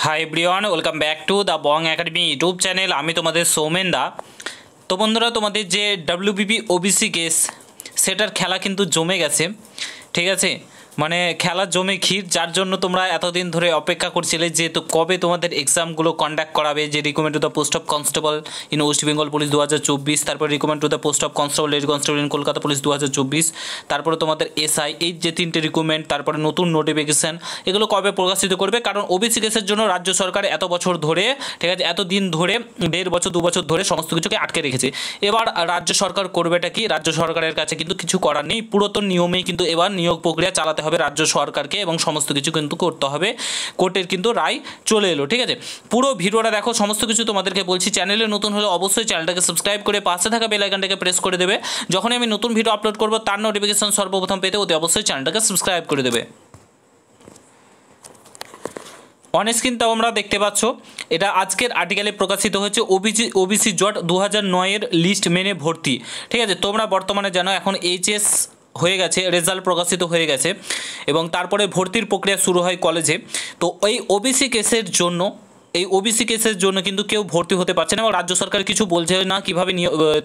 Hi everyone, welcome back to the Bong academy YouTube channel. আমি তোমাদের সৌমেন দা। তো বন্ধুরা, তোমাদের যে ডাব্লিউবিপি ওবিসি কেস সেটার খেলা কিন্তু জমে গেছে, ঠিক আছে। মানে খেলা জমে ক্ষীর, যার জন্য তোমরা এতদিন ধরে অপেক্ষা করছিলে যে তো কবে তোমাদের এক্সামগুলো কন্ডাক্ট করাবে। যে recommend to the post of constable in West Bengal police 2024, তারপর recommend to the post of constable lady constable in Kolkata police 2024, তারপরে তোমাদের এসআই, এই যে তিনটে রিকমেন্ড, তারপরে নতুন নোটিফিকেশান, এগুলো কবে প্রকাশিত করবে। কারণ ওবিসি কেসের জন্য রাজ্য সরকার এত বছর ধরে, ঠিক আছে, এত দিন ধরে 1.5 বছর 2 বছর ধরে সমস্ত কিছুকে আটকে রেখেছে। এবার রাজ্য সরকার করবেটা কি? রাজ্য সরকারের কাছে কিন্তু কিছু করার নেই, পুরাতন নিয়মেই কিন্তু এবার নিয়োগ প্রক্রিয়া চালাতে হবে রাজ্য সরকারকে, এবং সমস্ত কিছু কিন্তু করতে হবে। কোর্টের কিন্তু রায় চলে এলো, ঠিক আছে। পুরো ভিডিওটা দেখো, সমস্ত কিছু তোমাদেরকে বলছি। চ্যানেলে নতুন হলে অবশ্যই চ্যানেলটাকে সাবস্ক্রাইব করে পাশে থাকা বেল আইকনটাকে প্রেস করে দেবে। যখনই আমি নতুন ভিডিও আপলোড করবো তার নোটিফিকেশন সর্বপ্রথম পেতে অতি অবশ্যই চ্যানেলটাকে সাবস্ক্রাইব করে দেবে। অন স্ক্রিন তাও আমরা দেখতে পাচ্ছ, এটা আজকের আর্টিকেলে প্রকাশিত হয়েছে। ওবিসি জট 2009-এর লিস্ট মেনে ভর্তি, ঠিক আছে। তোমরা বর্তমানে জানো এখন এইচএস হয়ে গেছে, রেজাল্ট প্রকাশিত হয়ে গেছে, এবং তারপরে ভর্তির প্রক্রিয়া শুরু হয় কলেজে। তো এই ওবিসি কেসের জন্য কিন্তু কেউ ভর্তি হতে পারছে না, এবং রাজ্য সরকার কিছু বলছে না কীভাবে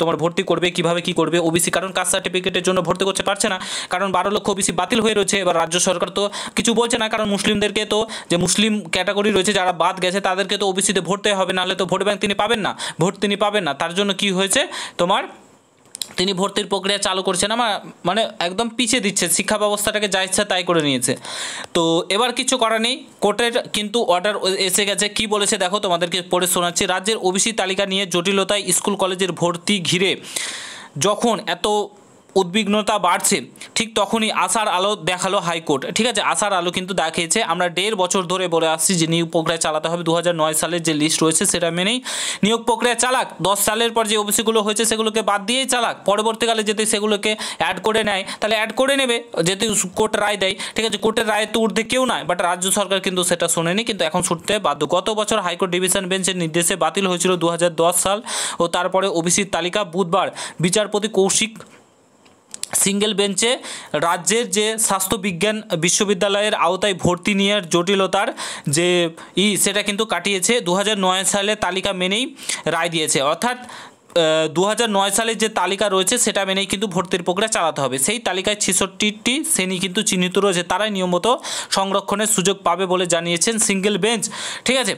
তোমার ভর্তি করবে, কীভাবে কী করবে ওবিসি। কারণ কাস্ট সার্টিফিকেটের জন্য ভর্তি করতে পারছে না, কারণ 12 লক্ষ ওবিসি বাতিল হয়ে রয়েছে। এবার রাজ্য সরকার তো কিছু বলছে না, কারণ মুসলিমদেরকে তো, যে মুসলিম ক্যাটাগরি রয়েছে যারা বাদ গেছে তাদেরকে তো ওবিসিতে ভর্তি হবে, নাহলে তো ভোট ব্যাংক তিনি পাবেন না। তার জন্য কি হয়েছে, তিনি ভর্তির প্রক্রিয়া চালু করছে না, মানে একদম পিছিয়ে দিচ্ছে, শিক্ষা ব্যবস্থাটাকে যা ইচ্ছা তাই করে নিয়েছে। তো এবার কিছু করার নেই, কোর্টের কিন্তু অর্ডার এসে গেছে। কি বলেছে দেখো, তোমাদেরকে পড়ে শোনাচ্ছি। রাজ্যের ওবিসি তালিকা নিয়ে জটিলতায় স্কুল কলেজের ভর্তি ঘিরে যখন এত উদ্বিগ্নতা বাড়ছে, ঠিক তখনই আশার আলো দেখালো হাইকোর্ট, ঠিক আছে। আশার আলো কিন্তু দেখিয়েছে। আমরা 1.5 বছর ধরে বলে আসছি যে নিয়োগ প্রক্রিয়া চালাতে হবে, 2009 সালের যে লিস্ট রয়েছে সেটা মেনেই নিয়োগ প্রক্রিয়া চালাক। 10 সালের পর যে ওবিসিগুলো হয়েছে সেগুলোকে বাদ দিয়েই চালাক। পরবর্তীকালে যদি সেগুলোকে অ্যাড করে নেয় তাহলে অ্যাড করে নেবে, যেহেতু কোর্ট রায় দেয়, ঠিক আছে। কোর্টের রায়ের তো ঊর্ধ্বে কেউ নয়, বাট রাজ্য সরকার কিন্তু সেটা শোনেনি, কিন্তু এখন শুনতে বাধ্য। গত বছর হাইকোর্ট ডিভিশন বেঞ্চের নির্দেশে বাতিল হয়েছিল 2010 সাল, ও তারপরে ওবিসির তালিকা বুধবার বিচারপতি কৌশিক সিঙ্গেল বেঞ্চে রাজ্যের যে স্বাস্থ্য বিজ্ঞান বিশ্ববিদ্যালয়ের আওতায় ভর্তি নিয়ে জটিলতার যে সেটা কিন্তু কাটিয়েছে। 2009 সালে তালিকা মেনেই রায় দিয়েছে, অর্থাৎ 2009 সালের যে তালিকা রয়েছে সেটা মেনেই কিন্তু ভর্তির প্রক্রিয়া চালাতে হবে। সেই তালিকায় 66টি শ্রেণী কিন্তু চিহ্নিত রয়েছে, তারাই নিয়মিত সংরক্ষণের সুযোগ পাবে বলে জানিয়েছেন সিঙ্গেল বেঞ্চ, ঠিক আছে।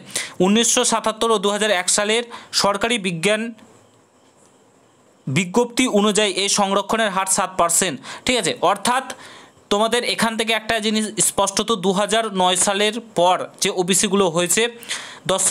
1977 ও 2001 সালের সরকারি বিজ্ঞপ্তি অনুযায়ী এই সংরক্ষণের হার 7%, ঠিক আছে। অর্থাৎ তোমাদের এখান থেকে একটা জিনিস স্পষ্টত, 2009 সালের পর যে ওবিসিগুলো হয়েছে 10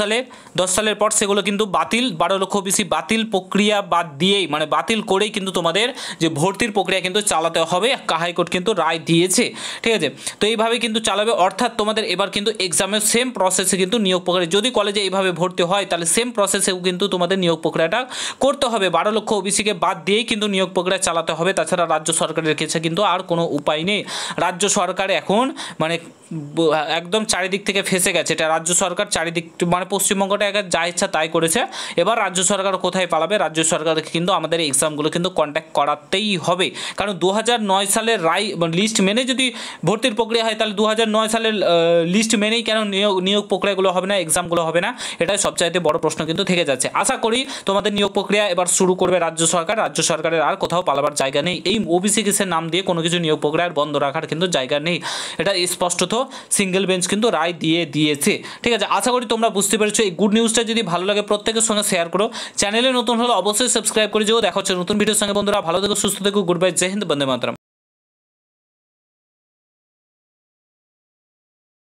সালের পর সেগুলো কিন্তু বাতিল। 12 লক্ষ ওবিসি বাতিল প্রক্রিয়া বাদ দিয়েই, মানে বাতিল করেই কিন্তু তোমাদের যে ভর্তির প্রক্রিয়া কিন্তু চালাতে হবে, হাইকোর্ট কিন্তু রায় দিয়েছে, ঠিক আছে। তো এইভাবে কিন্তু চালাবে, অর্থাৎ তোমাদের এবার কিন্তু এক্সামের সেম প্রসেসে কিন্তু নিয়োগ প্রক্রিয়া, যদি কলেজে এইভাবে ভর্তি হয় তাহলে সেম প্রসেসেও কিন্তু তোমাদের নিয়োগ প্রক্রিয়াটা করতে হবে। 12 লক্ষ ওবিসিকে বাদ দিয়েই কিন্তু নিয়োগ প্রক্রিয়া চালাতে হবে, তাছাড়া রাজ্য সরকারের কাছে কিন্তু আর কোনো উপায় নেই। রাজ্য সরকার এখন মানে একদম চারিদিক থেকে ফেসে গেছে, এটা রাজ্য সরকার চারিদিক, মানে পশ্চিমবঙ্গটা যা ইচ্ছা তাই করেছে। এবার রাজ্য সরকার কোথায় পালাবে? রাজ্য সরকারকে কিন্তু আমাদের এক্সামগুলো কিন্তু কন্ডাক্ট করাতেই হবে, কারণ 2009 সালের রায় লিস্ট মেনে যদি ভর্তির প্রক্রিয়া হয় তাহলে 2009 সালের লিস্ট মেনেই কেন নিয়োগ প্রক্রিয়াগুলো হবে না, এক্সামগুলো হবে না? এটাই সবচাইতে বড় প্রশ্ন কিন্তু থেকে যাচ্ছে। আশা করি তোমাদের নিয়োগ প্রক্রিয়া এবার শুরু করবে রাজ্য সরকারের আর কোথাও পালাবার জায়গা নেই। এই ওবিসি কেসের নাম দিয়ে কোনো কিছু নিয়োগ প্রক্রিয়ার বন্ধ রাখার কিন্তু জায়গা নেই, এটা স্পষ্টত সিঙ্গেল বেঞ্চ কিন্তু রায় দিয়েছে, ঠিক আছে। আশা করি তোমরা বুঝতে পেরেছো। এই গুড নিউজটা যদি ভালো লাগে প্রত্যেকের সঙ্গে শেয়ার করো। চ্যানেলে নতুন হলে অবশ্যই সাবস্ক্রাইব করে যেও। দেখা হচ্ছে নতুন ভিডিওর সঙ্গে বন্ধুরা। ভালো থেকো, সুস্থ থেকো, গুড বাই, জয় হিন্দ, বন্দে মাতরম।